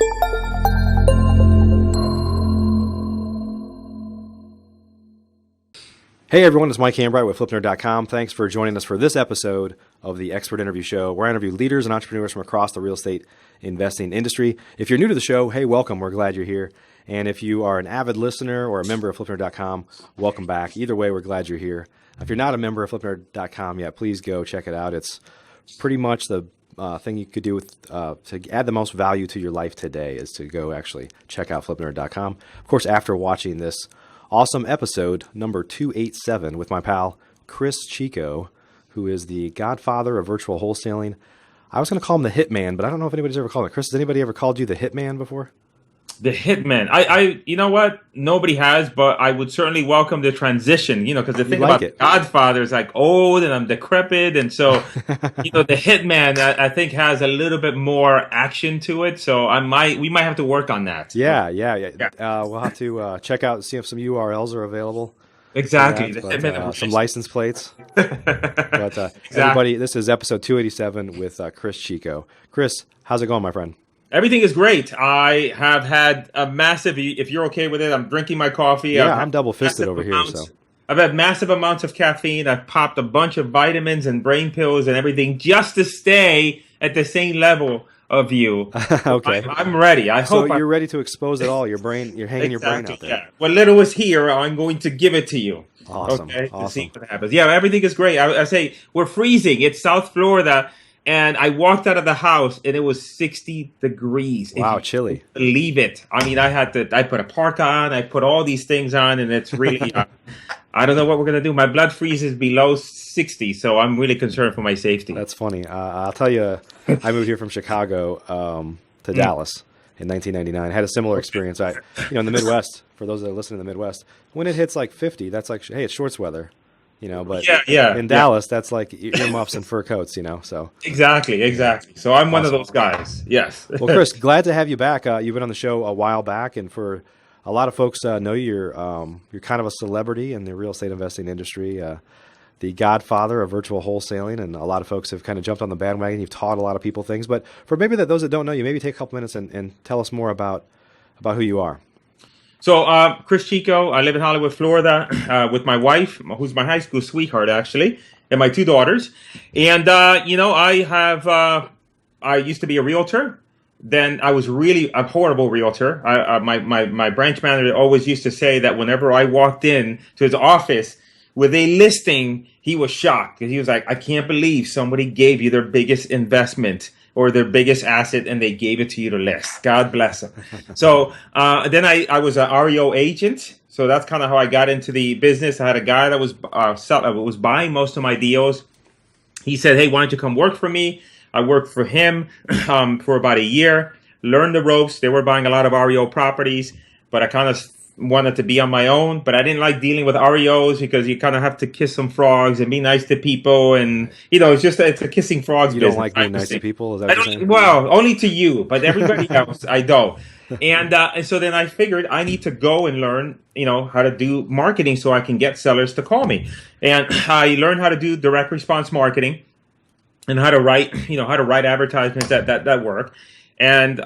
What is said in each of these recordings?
Hey everyone, it's Mike Hambright with FlipNerd.com. Thanks for joining us for this episode of the Expert Interview Show, where I interview leaders and entrepreneurs from across the real estate investing industry. If you're new to the show, hey, welcome. We're glad you're here. And if you are an avid listener or a member of FlipNerd.com, welcome back. Either way, we're glad you're here. If you're not a member of FlipNerd.com yet, please go check it out. It's pretty much the thing you could do with, to add the most value to your life today is to go actually check out FlipNerd.com. Of course, after watching this awesome episode number 287 with my pal Chris Chico, who is the godfather of virtual wholesaling. I was going to call him the Hitman, but I don't know if anybody's ever called him. Chris, has anybody ever called you the Hitman before? The Hitman. I you know what? Nobody has, but I would certainly welcome the transition, because the thing about Godfather is like old and I'm decrepit. And so, the Hitman, I think, has a little bit more action to it. So we might have to work on that. Yeah. We'll have to check out, see if some URLs are available. Exactly. Some license plates. But everybody, this is episode 287 with Chris Chico. Chris, how's it going, my friend? Everything is great. I have had a massive, if you're okay with it, I'm drinking my coffee. Yeah, I'm double-fisted over here. So I've had massive amounts of caffeine. I've popped a bunch of vitamins and brain pills and everything just to stay at the same level of you. Okay. I'm ready. You're ready to expose it all. Your brain, you're hanging your brain out there. Yeah. What little is here, I'm going to give it to you. Awesome. Okay. To see what happens. Yeah, everything is great. I say we're freezing. It's South Florida. And I walked out of the house and it was 60 degrees. Wow, chilly. Believe it. I mean, I put a parka on, I put all these things on, and it's really, I don't know what we're going to do. My blood freezes below 60, so I'm really concerned for my safety. That's funny. I'll tell you, I moved here from Chicago to Dallas in 1999. I had a similar experience. In the Midwest, for those that listen in the Midwest, when it hits like 50, that's like, hey, it's shorts weather. But in Dallas, that's like earmuffs and fur coats, so. Exactly. So I'm one of those guys. Yes. Well, Chris, glad to have you back. You've been on the show a while back, and for a lot of folks know you're kind of a celebrity in the real estate investing industry, the godfather of virtual wholesaling, and a lot of folks have kind of jumped on the bandwagon. You've taught a lot of people things, but for maybe those that don't know you, maybe take a couple minutes and tell us more about who you are. So, Chris Chico, I live in Hollywood, Florida, with my wife, who's my high school sweetheart, actually, and my two daughters. And, I used to be a realtor. Then I was really a horrible realtor. My branch manager always used to say that whenever I walked in to his office with a listing, he was shocked. Because he was like, I can't believe somebody gave you their biggest investment or their biggest asset, and they gave it to you to list. God bless them. So then I was an REO agent. So that's kind of how I got into the business. I had a guy that was buying most of my deals. He said, hey, why don't you come work for me? I worked for him for about a year, learned the ropes. They were buying a lot of REO properties, but I kind of wanted to be on my own, but I didn't like dealing with REOs because you kind of have to kiss some frogs and be nice to people, and it's a kissing frogs. You don't like being nice to people? Is that what you're saying? Well, only to you, but everybody else I don't. And so then I figured I need to go and learn, how to do marketing so I can get sellers to call me. And I learned how to do direct response marketing and how to write advertisements that work. And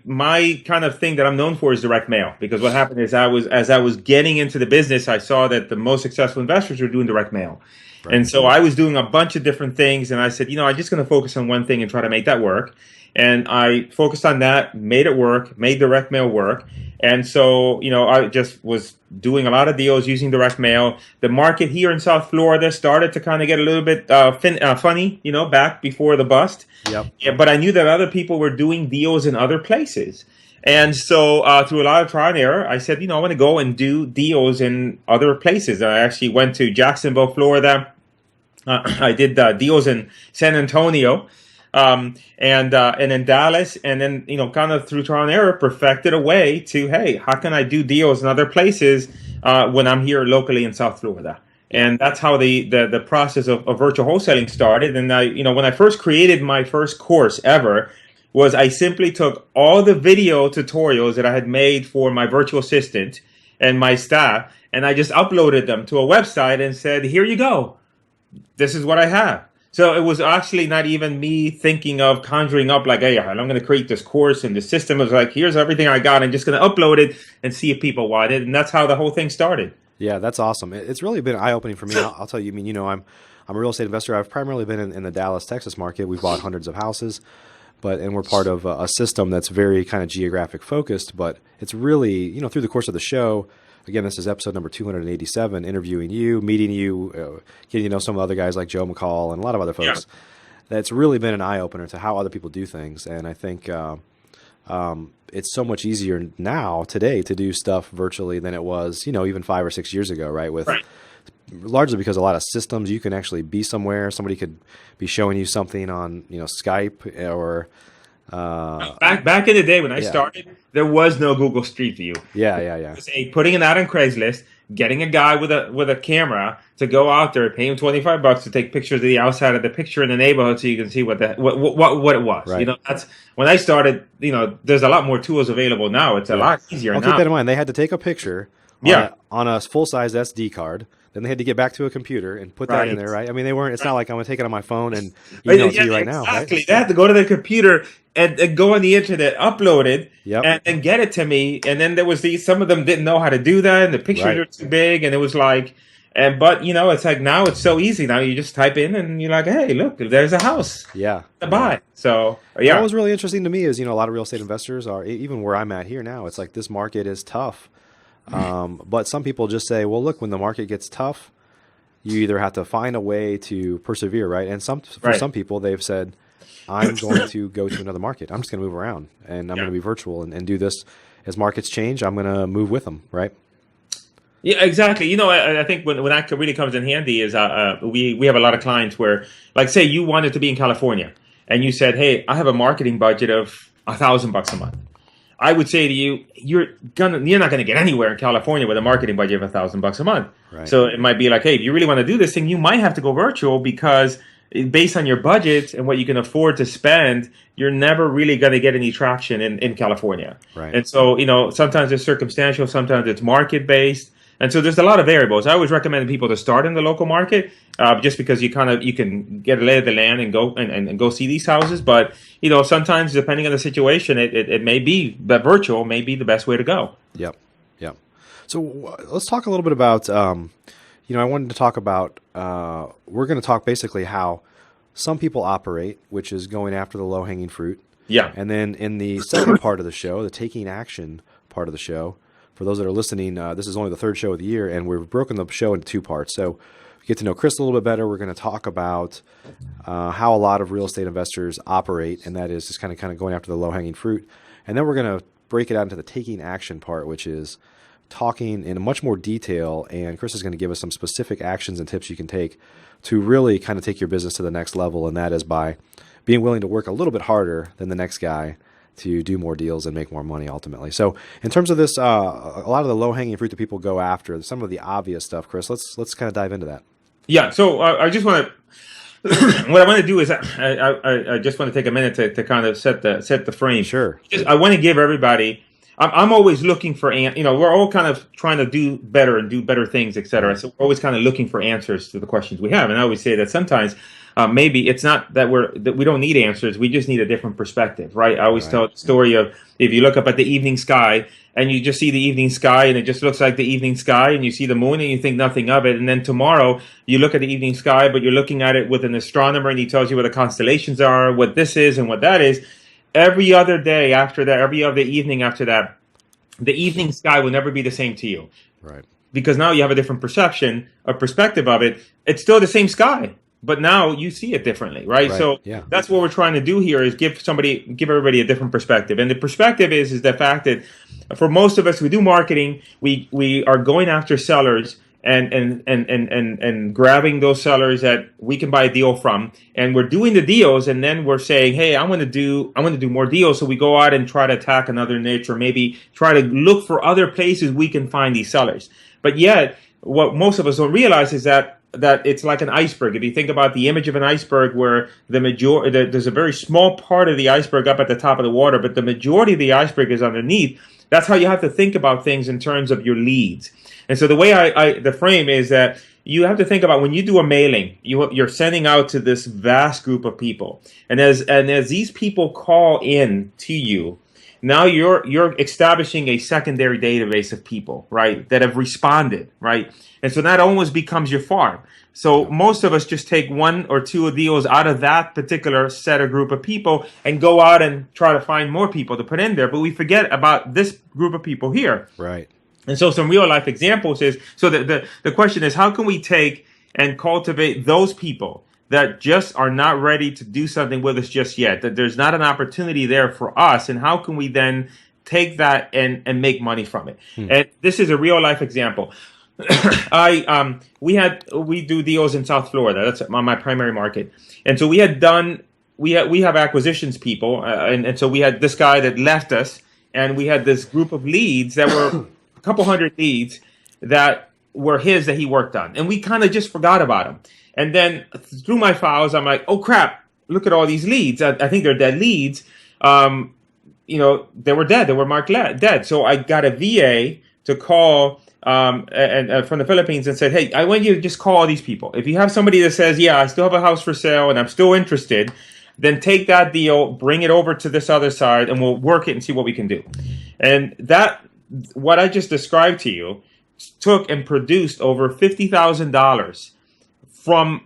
my kind of thing that I'm known for is direct mail, because what happened is as I was getting into the business, I saw that the most successful investors were doing direct mail. Right. And so I was doing a bunch of different things, and I said, I'm just going to focus on one thing and try to make that work. And I focused on that, made it work, made direct mail work. And so, I just was doing a lot of deals using direct mail. The market here in South Florida started to kind of get a little bit funny, back before the bust. Yep. Yeah, but I knew that other people were doing deals in other places. And so through a lot of trial and error, I said, I want to go and do deals in other places. I actually went to Jacksonville, Florida. I did deals in San Antonio. And in Dallas, and then, kind of through trial and error, perfected a way to, hey, how can I do deals in other places when I'm here locally in South Florida? And that's how the process of virtual wholesaling started. And when I first created my first course ever, was I simply took all the video tutorials that I had made for my virtual assistant and my staff, and I just uploaded them to a website and said, here you go. This is what I have. So it was actually not even me thinking of conjuring up like, hey, I'm going to create this course, and the system was like, here's everything I got. I'm just going to upload it and see if people want it. And that's how the whole thing started. Yeah, that's awesome. It's really been eye-opening for me. I'll tell you, I mean, I'm a real estate investor. I've primarily been in the Dallas, Texas market. We've bought hundreds of houses, and we're part of a system that's very kind of geographic focused. But it's really, through the course of the show, again, this is episode number 287, interviewing you, meeting you, getting to know some of the other guys like Joe McCall and a lot of other folks. Yeah. That's really been an eye-opener to how other people do things. And I think it's so much easier now, today, to do stuff virtually than it was, even 5 or 6 years ago, right? Largely because a lot of systems, you can actually be somewhere. Somebody could be showing you something on, Skype or... back in the day when I started, there was no Google Street View. Yeah. It was putting it out on Craigslist, getting a guy with a camera to go out there, pay him $25 to take pictures of the outside of the picture in the neighborhood so you can see what it was. Right. That's when I started. There's a lot more tools available now. It's a lot easier now. Keep that in mind. They had to take a picture on a full-size SD card. Then they had to get back to a computer and put that in there, right? I mean, they weren't. It's not like I'm going to take it on my phone and email it to you right now. Exactly. Right? They had to go to the computer and go on the internet, upload it, and get it to me. And then there was some of them didn't know how to do that, and the pictures are too big, and it was like, but it's like now it's so easy. Now you just type in, and you're like, hey, look, there's a house. Yeah. To buy. So What was really interesting to me is, a lot of real estate investors are, even where I'm at here now, it's like this market is tough. But some people just say, well, look, when the market gets tough, you either have to find a way to persevere, right? And for some people, they've said, I'm going to go to another market. I'm just going to move around, and I'm going to be virtual and do this. As markets change, I'm going to move with them, right? Yeah, exactly. I think when that really comes in handy is we have a lot of clients where, like, say you wanted to be in California, and you said, hey, I have a marketing budget of $1,000 a month. I would say to you, you're not gonna get anywhere in California with a marketing budget of $1,000 a month. Right. So it might be like, hey, if you really want to do this thing, you might have to go virtual because based on your budget and what you can afford to spend, you're never really going to get any traction in California. Right. And so, sometimes it's circumstantial, sometimes it's market based. And so there's a lot of variables. I always recommend people to start in the local market, just because you can get a lay of the land and go and go see these houses. But sometimes depending on the situation, it may be that virtual may be the best way to go. Yep. So let's talk a little bit about. I wanted to talk about. We're going to talk basically how some people operate, which is going after the low hanging fruit. Yeah. And then in the second part of the show, the taking action part of the show. For those that are listening, this is only the third show of the year, and we've broken the show into 2 parts. So we get to know Chris a little bit better. We're going to talk about how a lot of real estate investors operate, and that is just kind of going after the low-hanging fruit. And then we're going to break it out into the taking action part, which is talking in much more detail, and Chris is going to give us some specific actions and tips you can take to really kind of take your business to the next level, and that is by being willing to work a little bit harder than the next guy to do more deals and make more money ultimately. So in terms of this, a lot of the low-hanging fruit that people go after, some of the obvious stuff, Chris, let's kind of dive into that. Yeah, so I just want to, what I want to do is I just want to take a minute to kind of set the frame. Sure. I want to give everybody, I'm always looking for, we're all kind of trying to do better and do better things, et cetera. So we're always kind of looking for answers to the questions we have. And I always say that sometimes maybe it's not that we don't need answers. We just need a different perspective, right? I always tell the story of if you look up at the evening sky and you just see the evening sky and it just looks like the evening sky, and you see the moon and you think nothing of it. And then tomorrow you look at the evening sky, but you're looking at it with an astronomer and he tells you what the constellations are, what this is and what that is. Every other day after that, every other evening after that, the evening sky will never be the same to you. Right. Because now you have a different perception, a perspective of it. It's still the same sky, but now you see it differently, right? So that's what we're trying to do here is give everybody a different perspective. And the perspective is the fact that for most of us, we do marketing, we are going after sellers and grabbing those sellers that we can buy a deal from, and we're doing the deals, and then we're saying, hey, I want to do more deals. So we go out and try to attack another niche, or maybe try to look for other places we can find these sellers. But yet, what most of us don't realize is that it's like an iceberg. If you think about the image of an iceberg, where there's a very small part of the iceberg up at the top of the water, but the majority of the iceberg is underneath. That's how you have to think about things in terms of your leads. And so the way the frame is that you have to think about when you do a mailing, you're sending out to this vast group of people, and as these people call in to you, now you're establishing a secondary database of people, right, that have responded, right, and so that almost becomes your farm. So most of us just take one or two deals out of that particular set or group of people and go out and try to find more people to put in there, but we forget about this group of people here. Right. And so some real life examples is, so the question is, how can we take and cultivate those people that just are not ready to do something with us just yet, that there's not an opportunity there for us, and how can we then take that and make money from it? And this is a real life example. We do deals in South Florida. That's my primary market. And so we have acquisitions people. And so we had this guy that left us, and we had this group of leads that were a couple hundred leads that were his that he worked on. And we kind of just forgot about him. And then through my files, I'm like, oh crap, look at all these leads. I think they're dead leads. They were dead. They were marked dead. So I got a VA to call and from the Philippines and said, hey, I want you to just call all these people. If you have somebody that says, yeah, I still have a house for sale and I'm still interested, then take that deal, bring it over to this other side, and we'll work it and see what we can do. And what I just described to you took and produced over $50,000 from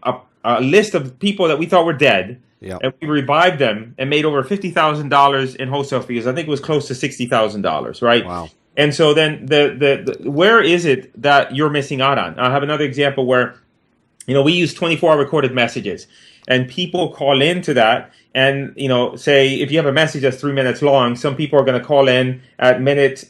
a list of people that we thought were dead. Yep. And we revived them and made over $50,000 in wholesale fees. I think it was close to $60,000, right? Wow. And so then the where is it that you're missing out on? I have another example where, we use 24-hour recorded messages, and people call into that and, say if you have a message that's 3 minutes long, some people are going to call in at minute,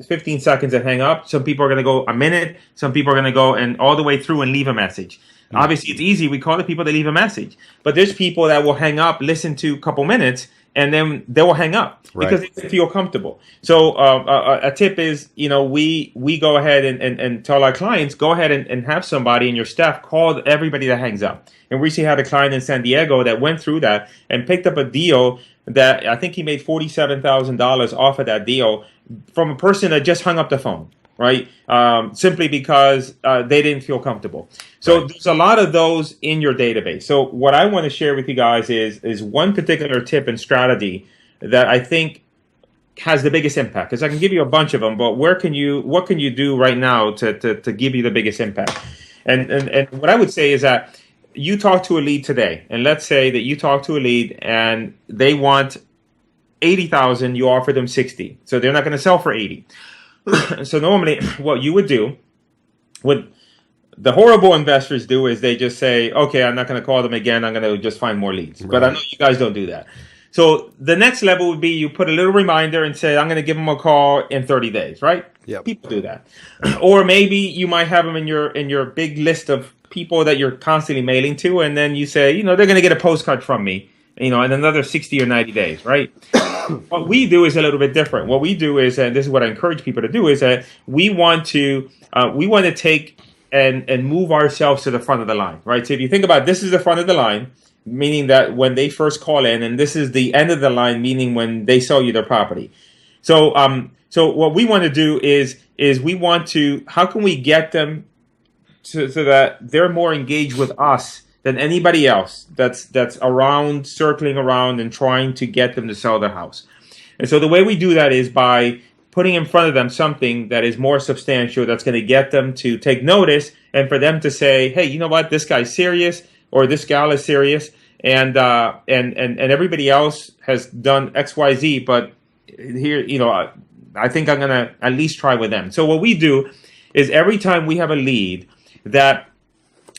15 seconds and hang up. Some people are going to go a minute. Some people are going to go and all the way through and leave a message. Obviously, it's easy. We call the people that leave a message. But there's people that will hang up, listen to a couple minutes, and then they will hang up because they feel comfortable. So a tip is, we go ahead and tell our clients, go ahead and have somebody in your staff call everybody that hangs up. And we recently had a client in San Diego that went through that and picked up a deal that I think he made $47,000 off of that deal from a person that just hung up the phone. Right? Simply because they didn't feel comfortable. So there's a lot of those in your database. So what I want to share with you guys is one particular tip and strategy that I think has the biggest impact. Because I can give you a bunch of them, but what can you do right now to give you the biggest impact? And what I would say is that you talk to a lead today, and let's say that you talk to a lead and they want 80,000, you offer them 60. So they're not going to sell for 80. So normally what you would do, what the horrible investors do is they just say, okay, I'm not going to call them again. I'm going to just find more leads. Right. But I know you guys don't do that. So the next level would be you put a little reminder and say, I'm going to give them a call in 30 days, right? Yep. People do that. Or maybe you might have them in your big list of people that you're constantly mailing to. And then you say, they're going to get a postcard from me, in another 60 or 90 days, right? What we do is a little bit different. What we do is, and this is what I encourage people to do, is that we want to take and move ourselves to the front of the line, right? So if you think about it, this is the front of the line, meaning that when they first call in, and this is the end of the line, meaning when they sell you their property. So what we want to do is we want to, how can we get them so that they're more engaged with us than anybody else that's around, circling around and trying to get them to sell their house. And so the way we do that is by putting in front of them something that is more substantial, that's going to get them to take notice, and for them to say, hey, you know what, this guy's serious, or this gal is serious, and everybody else has done XYZ, but here, I think I'm going to at least try with them. So what we do is every time we have a lead that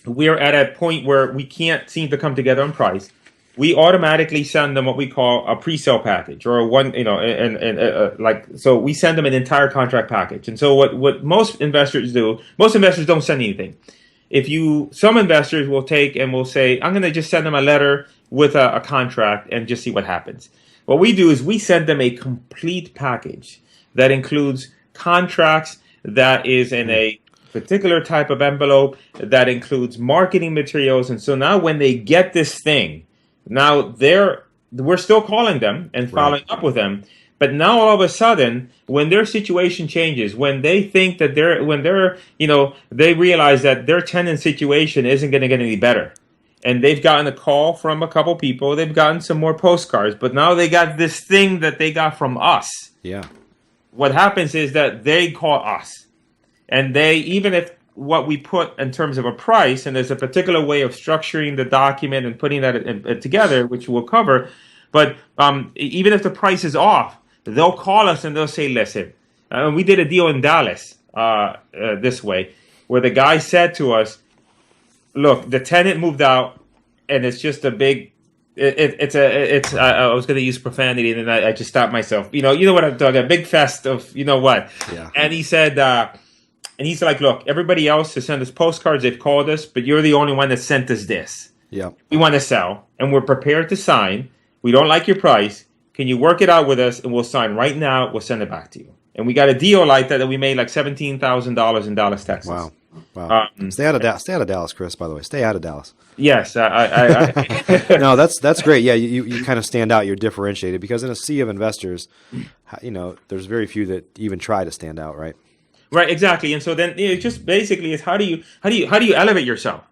we're at a point where we can't seem to come together on price, we automatically send them what we call a pre-sale package, or so we send them an entire contract package. And so what most investors do, most investors don't send anything. Some investors will take and will say, I'm going to just send them a letter with a contract and just see what happens. What we do is we send them a complete package that includes contracts, that is in a particular type of envelope, that includes marketing materials. And so now when they get this thing, now we're still calling them and following up with them, But now all of a sudden, when their situation changes, when they think that they realize that their tenant situation isn't going to get any better, and they've gotten a call from a couple people, they've gotten some more postcards, but now they got this thing that they got from us. Yeah. What happens is that they call us, and even if what we put in terms of a price, and there's a particular way of structuring the document and putting that together, which we'll cover, but even if the price is off, they'll call us and they'll say, listen, we did a deal in Dallas this way, where the guy said to us, look, the tenant moved out, and it's just a big, I was going to use profanity, and then I just stopped myself. You know what I'm talking, a big fest of, you know what. Yeah. And he said, and he's like, look, everybody else has sent us postcards, they've called us, but you're the only one that sent us this. Yeah. We want to sell, and we're prepared to sign. We don't like your price. Can you work it out with us, and we'll sign right now. We'll send it back to you. And we got a deal like that we made like $17,000 in Dallas, Texas. Wow. Stay out of Dallas, Chris, by the way. Stay out of Dallas. Yes. No, that's great. Yeah, you kind of stand out. You're differentiated because in a sea of investors, there's very few that even try to stand out, right? Right, exactly. And so then it just basically is how do you elevate yourself?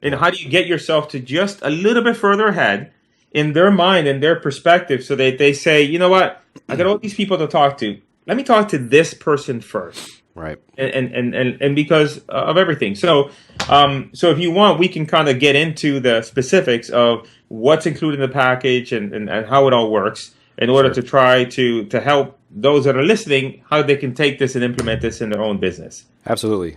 And how do you get yourself to just a little bit further ahead in their mind and their perspective, so that they say, you know what, I got all these people to talk to. Let me talk to this person first. Right. And because of everything. So if you want, we can kind of get into the specifics of what's included in the package and how it all works in order to try to help those that are listening, how they can take this and implement this in their own business. Absolutely.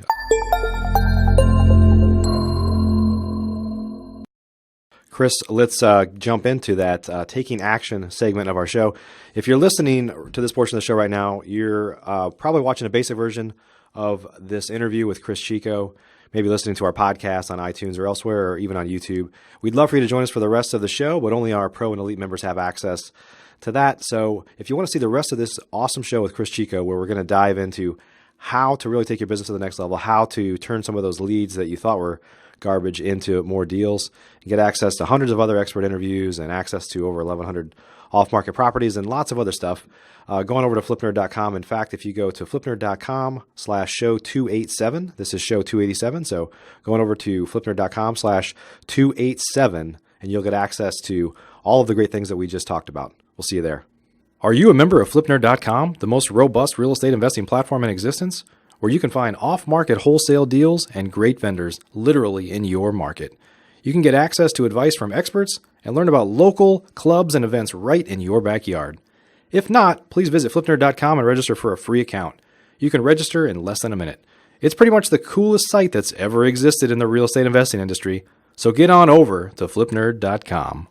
Chris, let's jump into that taking action segment of our show. If you're listening to this portion of the show right now, you're probably watching a basic version of this interview with Chris Chico, maybe listening to our podcast on iTunes or elsewhere, or even on YouTube. We'd love for you to join us for the rest of the show, but only our Pro and Elite members have access to that. So if you want to see the rest of this awesome show with Chris Chico, where we're going to dive into how to really take your business to the next level, how to turn some of those leads that you thought were garbage into more deals, and get access to hundreds of other expert interviews and access to over 1,100 off-market properties and lots of other stuff, going over to flipnerd.com. In fact, if you go to flipnerd.com/show287, this is show 287. So going over to flipnerd.com/287, and you'll get access to all of the great things that we just talked about. We'll see you there. Are you a member of flipnerd.com, the most robust real estate investing platform in existence, where you can find off-market wholesale deals and great vendors literally in your market? You can get access to advice from experts and learn about local clubs and events right in your backyard. If not, please visit flipnerd.com and register for a free account. You can register in less than a minute. It's pretty much the coolest site that's ever existed in the real estate investing industry. So get on over to flipnerd.com.